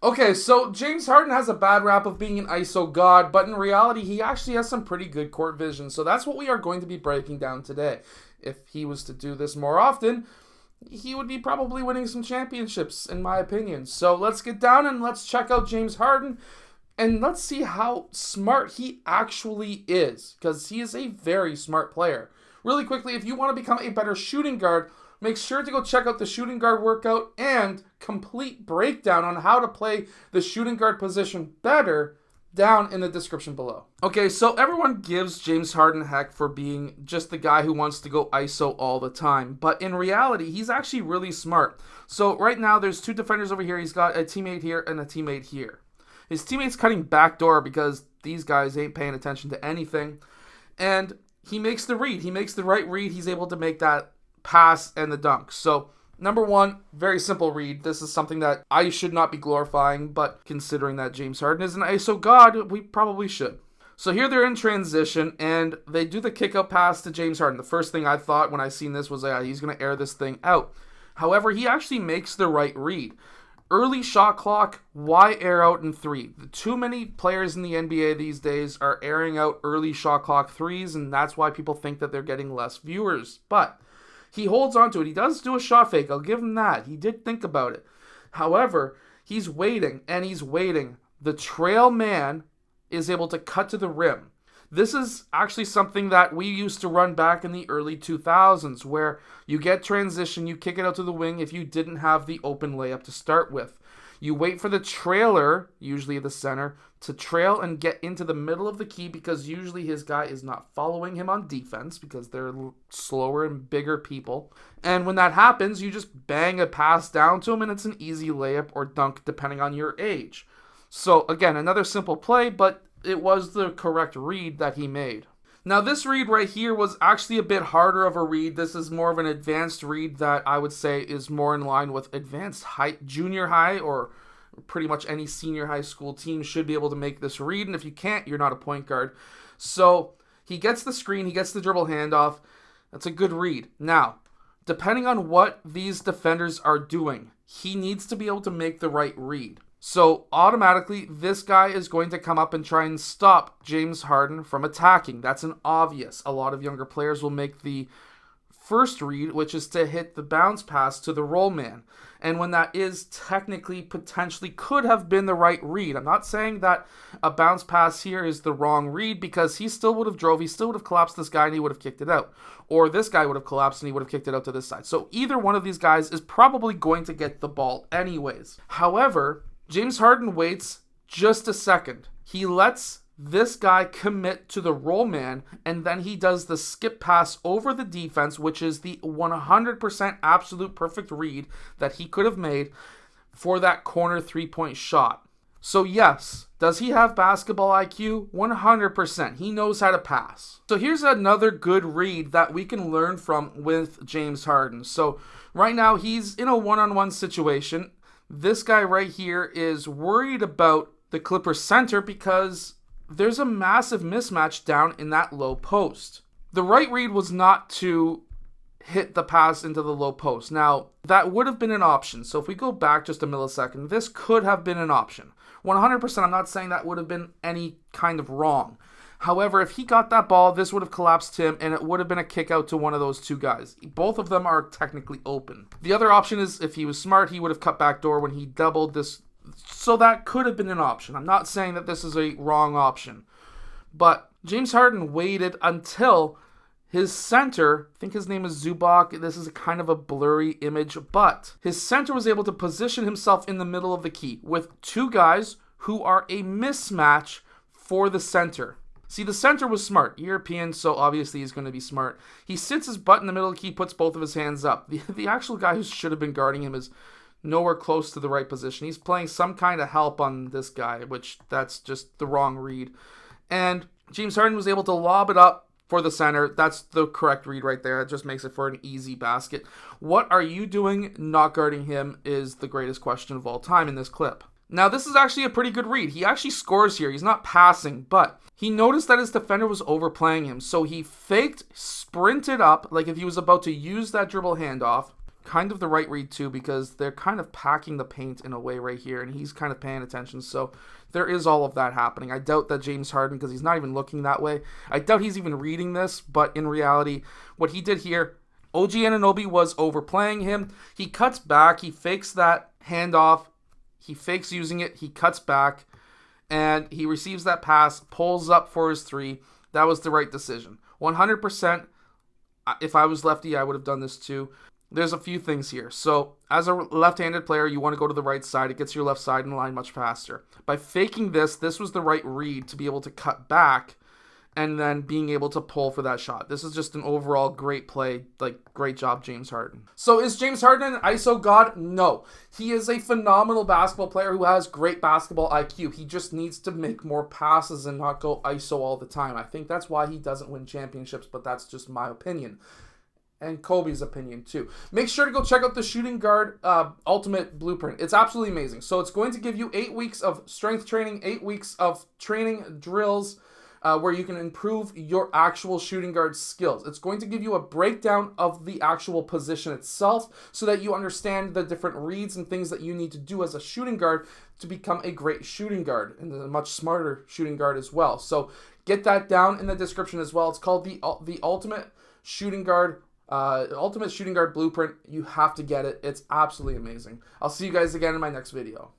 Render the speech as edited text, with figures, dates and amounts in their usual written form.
Okay, so James Harden has a bad rap of being an ISO god, but in reality, he actually has some pretty good court vision. So that's what we are going to be breaking down today. If he was to do this more often, he would be probably winning some championships, in my opinion. So let's get down and let's check out James Harden, and let's see how smart he actually is, because he is a very smart player. Really quickly, if you want to become a better shooting guard, make sure to go check out the shooting guard workout and complete breakdown on how to play the shooting guard position better down in the description below. Okay, so everyone gives James Harden heck for being just the guy who wants to go ISO all the time, but in reality, he's actually really smart. So right now, there's two defenders over here. He's got a teammate here and a teammate here. His teammate's cutting backdoor because these guys ain't paying attention to anything, and he makes the read. He makes the right read. He's able to make that pass and the dunk. So number one, very simple read. This is something that I should not be glorifying, but considering that James Harden is an ISO god, we probably should. So here they're in transition, and they do the kick-out pass to James Harden. The first thing I thought when I seen this was, he's going to air this thing out. However, he actually makes the right read. Early shot clock, why air out in three? Too many players in the NBA these days are airing out early shot clock threes, and that's why people think that they're getting less viewers. But he holds on to it. He does do a shot fake. I'll give him that. He did think about it. However, he's waiting, and he's waiting. The trail man is able to cut to the rim. This is actually something that we used to run back in the early 2000s, where you get transition, you kick it out to the wing if you didn't have the open layup to start with. You wait for the trailer, usually the center, to trail and get into the middle of the key, because usually his guy is not following him on defense because they're slower and bigger people. And when that happens, you just bang a pass down to him, and it's an easy layup or dunk depending on your age. So again, another simple play, but it was the correct read that he made. Now this read right here was actually a bit harder of a read. This is more of an advanced read that I would say is more in line with advanced junior high, or pretty much any senior high school team should be able to make this read. And if you can't, you're not a point guard. So he gets the screen, he gets the dribble handoff. That's a good read. Now, depending on what these defenders are doing, he needs to be able to make the right read. So automatically, this guy is going to come up and try and stop James Harden from attacking. That's an obvious. A lot of younger players will make the first read, which is to hit the bounce pass to the roll man. And when that is technically, potentially could have been the right read. I'm not saying that a bounce pass here is the wrong read, because he still would have drove, he still would have collapsed this guy and he would have kicked it out. Or this guy would have collapsed and he would have kicked it out to this side. So either one of these guys is probably going to get the ball anyways. However, James Harden waits just a second. He lets this guy commit to the roll man, and then he does the skip pass over the defense, which is the 100% absolute perfect read that he could have made for that corner three-point shot. So yes, does he have basketball IQ? 100%. He knows how to pass. So here's another good read that we can learn from with James Harden. So right now he's in a one-on-one situation. This guy right here is worried about the Clippers center because there's a massive mismatch down in that low post. The right read was not to hit the pass into the low post. Now, that would have been an option. So if we go back just a millisecond, this could have been an option. 100%, I'm not saying that would have been any kind of wrong. However, if he got that ball, this would have collapsed him, and it would have been a kick out to one of those two guys. Both of them are technically open. The other option is, if he was smart, he would have cut back door when he doubled this. So that could have been an option. I'm not saying that this is a wrong option. But James Harden waited until his center, I think his name is Zubac, this is a kind of a blurry image, but his center was able to position himself in the middle of the key with two guys who are a mismatch for the center. See, the center was smart. European, so obviously he's going to be smart. He sits his butt in the middle of the key, puts both of his hands up. The actual guy who should have been guarding him is nowhere close to the right position. He's playing some kind of help on this guy, which that's just the wrong read. And James Harden was able to lob it up for the center. That's the correct read right there. It just makes it for an easy basket. What are you doing not guarding him is the greatest question of all time in this clip. Now, this is actually a pretty good read. He actually scores here. He's not passing, but he noticed that his defender was overplaying him. So he faked, sprinted up, like if he was about to use that dribble handoff, kind of the right read too, because they're kind of packing the paint in a way right here, and he's kind of paying attention. So there is all of that happening. I doubt that James Harden, because he's not even looking that way, I doubt he's even reading this, but in reality, what he did here, OG Anunoby was overplaying him. He cuts back, he fakes that handoff, he fakes using it, he cuts back, and he receives that pass, pulls up for his three. That was the right decision. 100%, if I was lefty, I would have done this too. There's a few things here. So, as a left-handed player, you want to go to the right side. It gets your left side in line much faster. By faking this was the right read to be able to cut back and then being able to pull for that shot. This is just an overall great play. Like, great job, James Harden. So, is James Harden an ISO god? No. He is a phenomenal basketball player who has great basketball IQ. He just needs to make more passes and not go ISO all the time. I think that's why he doesn't win championships, but that's just my opinion. And Kobe's opinion too. Make sure to go check out the Shooting Guard Ultimate Blueprint. It's absolutely amazing. So it's going to give you 8 weeks of strength training, 8 weeks of training drills where you can improve your actual shooting guard skills. It's going to give you a breakdown of the actual position itself so that you understand the different reads and things that you need to do as a shooting guard to become a great shooting guard and a much smarter shooting guard as well. So get that down in the description as well. It's called the Ultimate Shooting Guard Blueprint. You have to get it. It's absolutely amazing. I'll see you guys again in my next video.